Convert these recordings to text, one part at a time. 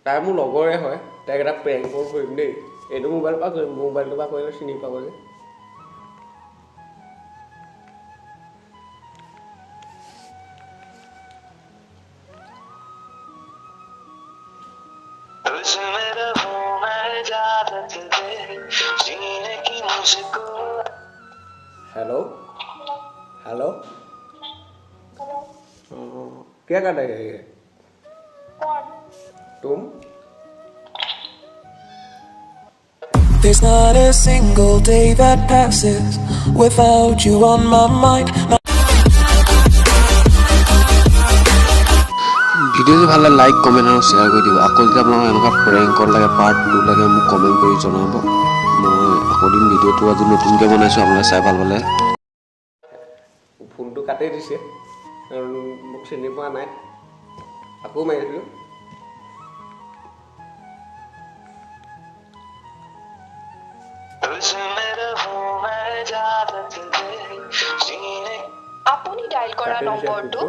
তাই মোৰ লগৰে হয় তাইক এটা প্ৰেংক কল কৰিম দেই এইটো মোবাইলৰ পৰা কৰিম মোবাইলটোৰ পৰা কৰিলে চিনি পাব যে हेलो हेलो क्या कर रहे हैं तुम There's not a single day that passes without you on my mind. Video' যদি ভাল লাগে লাইক কমেণ্ট আৰু শ্বেয়াৰ কৰি দিব আকৌ যদি আপোনালোকৰ এনেকুৱা প্ৰেংকৰ লাগে পাৰ্ট 2 লাগে মোক কমেণ্ট কৰি জনাব মই আকৌ দিম ভিডিঅ'টো আজি নতুনকৈ বনাইছোঁ আপোনালোকে চাই ভাল পালে ফোনটো কাটি দিছে মোক চিনি পোৱা নাই আকৌ মাৰিছিলোঁ আপুনি ডায়াল কৰা নম্বৰটো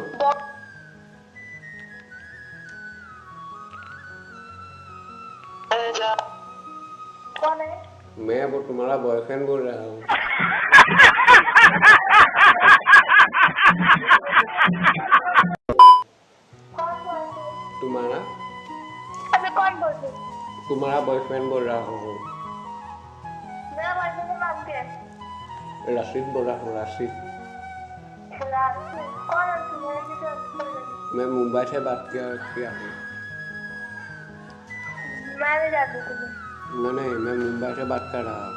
मैं वो तुम्हारा बॉयफ्रेंड बोल रहा हूँ तुम्हारा अबे कौन बोल रही तुम्हारा बॉयफ्रेंड बोल रहा हूँ मेरा बॉयफ्रेंड का नाम क्या है रशीद बोल रहा हूँ रशीद कौन है तुम्हारे किसे मैं मुंबई से बात किया हूँ मैं नहीं जानती तुम्हें नहीं मैं मुंबई से बात कर रहा हूँ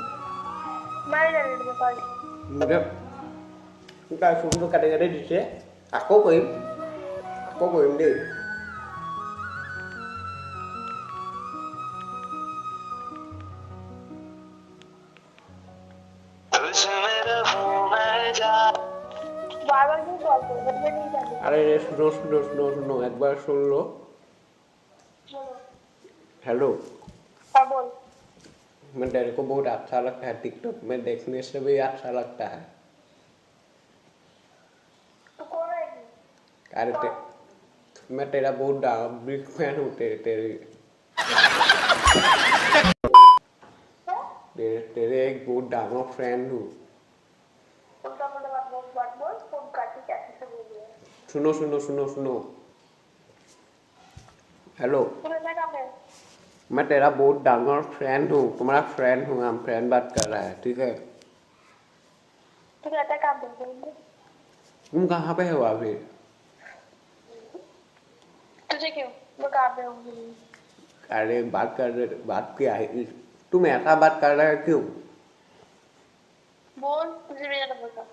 मैं नहीं जानती तुम्हें सॉरी मुझे তাই ফোনটো কাটি কাটি দিছে আকৌ কৰিম দেই बार-बार क्यों कॉल कर मैं नहीं जानती अरे सुनो एक बार सुन लो हेलो हाँ बोल मैं तेरे को बहुत अच्छा लगता है टिकटॉक में देखने से भी अच्छा लगता है तू कौन है अरे मैं तेरा बहुत बिग फैन हूँ तेरे एक बहुत डांगा फ्रेंड हूँ उल्टा पुल्टा बात बोल फोन काटी कैसे से बोल रही है सुनो हेलो तुम्हें क्या काम है मैं तेरा बहुत डांगा फ्रेंड हूँ तुम्हारा फ्रेंड हूँ हम फ्रेंड बात कर रहा है ठीक है तू क्या काम करते हो तुम कहाँ पे हो अभी तुझे क्यों मैं काम पे हूँ अरे बात क्या है तुम ऐसा बात कर रहे हो क्यों बोल तुझे भी ज्यादा बोलता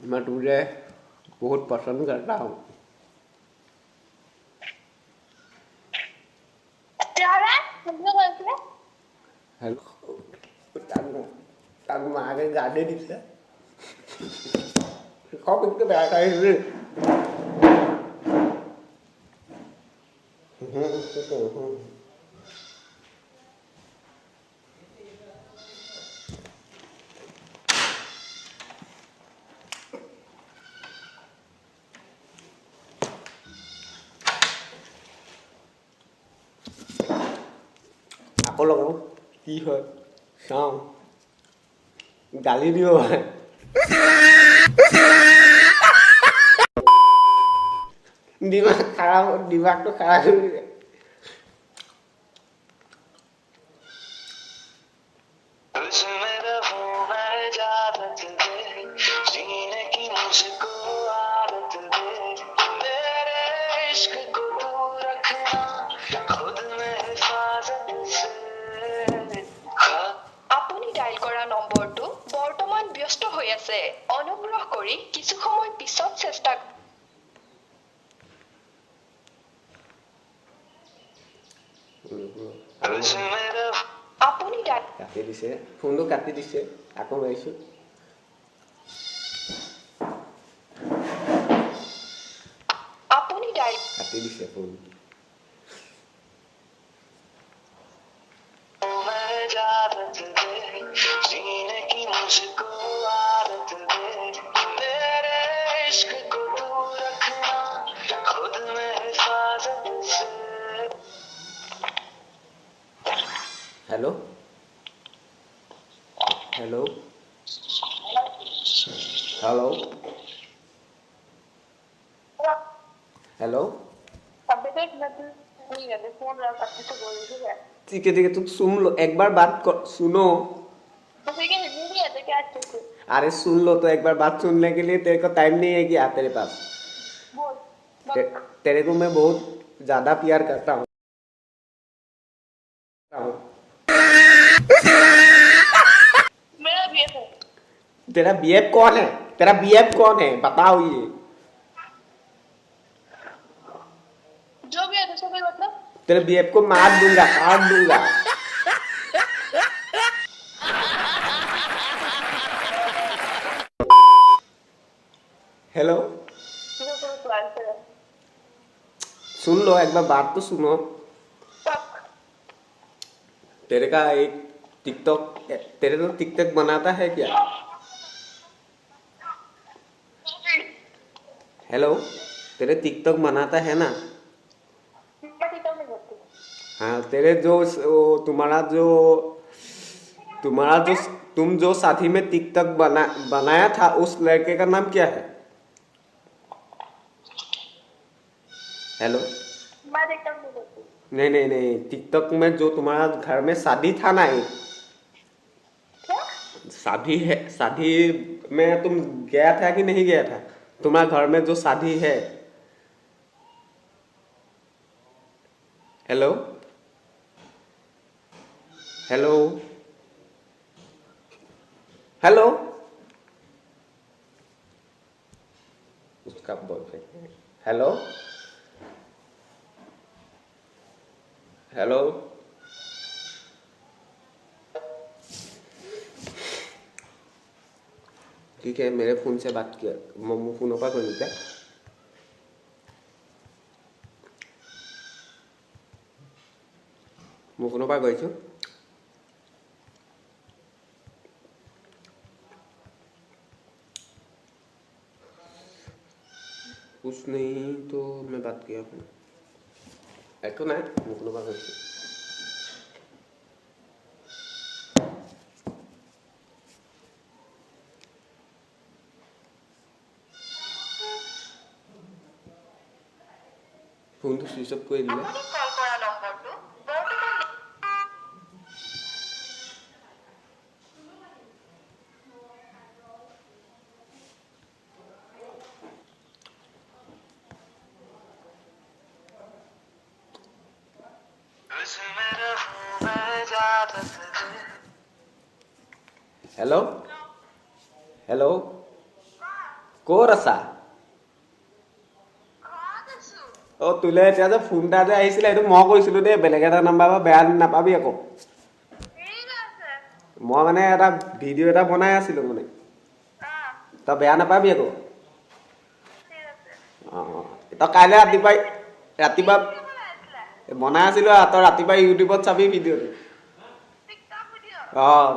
मैं तुझे बहुत पसंद करता हूँ क्या है समझो बोल के हेलो तंग मार के गाड़ी दिखे khó bình cái bè đây đi có lòng không chi hơi sao গালি দিও दिमाग तो खराब हो गया আপুনি ডায়াল কৰা নম্বৰটো বৰ্তমান ব্যস্ত হৈ আছে অনুগ্ৰহ কৰি কিছু সময় পিছত চেষ্টা আপুনি কাটি দিছে ফোনটো কাটি দিছে আকৌ মাৰিছো আপুনি ডায়াল কাটি দিছে phone hello hello hello hello ठीक है तुम सुन लो एक बार बात कर सुनो अरे सुन लो तो एक बार बात सुनने के लिए तेरे को टाइम नहीं है क्या तेरे पास तेरे को मैं बहुत ज्यादा प्यार करता हूँ मेरा बीएफ है तेरा बीएफ कौन है तेरा बीएफ कौन है बताओ ये जो भी है दूसरा कोई मतलब तेरे बीएफ को मार दूंगा काट दूंगा हेलो तुझे कोई प्लान से सुन लो एक बार बात तो सुनो तेरे का एक टिकटॉक तेरे तो टिकटॉक बनाता है क्या हेलो तेरे टिकटॉक बनाता है ना हाँ तेरे जो तुम्हारा जो तुम जो साथी में टिकटॉक बनाया था उस लड़के का नाम क्या है हेलो मैं टिकटॉक नहीं करती नहीं टिकटॉक में जो तुम्हारा घर में शादी था ना एक क्या शादी में तुम गया था कि नहीं गया था तुम्हारा घर में जो शादी है हेलो हेलो हेलो उसका बॉयफ्रेंड हेलो हेलो ठीक है मेरे फोन से बात किया मम्मू फोन पर कर क्या मो फोन पर गई कुछ नहीं तो मैं बात किया हूँ एको ना मो फोन पर गई फोन तो स्विच অফ করে দিলে हेलो हेलो ক'ত আছা অ তোলে এতিয়া যে ফোন এটা যে আহিছিলে এইটো মই কৈছিলো দেই বেলেগ এটা নাম্বাৰ পৰা বেয়া নাপাবি আকৌ মই মানে এটা ভিডিঅ' এটা বনাই আছিলো মানে তই বেয়া নাপাবি আকৌ তই কাইলৈ ৰাতিপুৱা বনাই আছিলো তই ৰাতিপুৱা ইউটিউবত চাবি ভিডিঅ'টো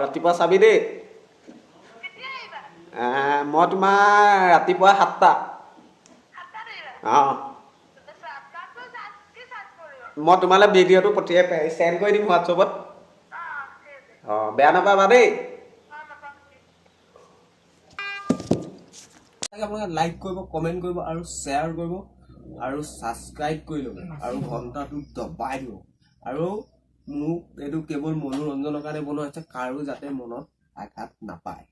ৰাতিপুৱা চাবি দেই মই তোমাৰ ৰাতিপুৱা 7টা মই তোমালৈ ভিডিঅ'টো পঠিয়াই চেণ্ড কৰি দিম হোৱাটছএপত বেয়া নাপাবা দেই আপোনালোকে লাইক কৰিব কমেণ্ট কৰিব আৰু শ্বেয়াৰ কৰিব আৰু ছাবস্ক্ৰাইব কৰি ল'ব আৰু ঘণ্টাটো দবাই দিব আৰু মোক এইটো কেৱল মনোৰঞ্জনৰ কাৰণে বনোৱা হৈছে কাৰো যাতে মনত আঘাত নাপায়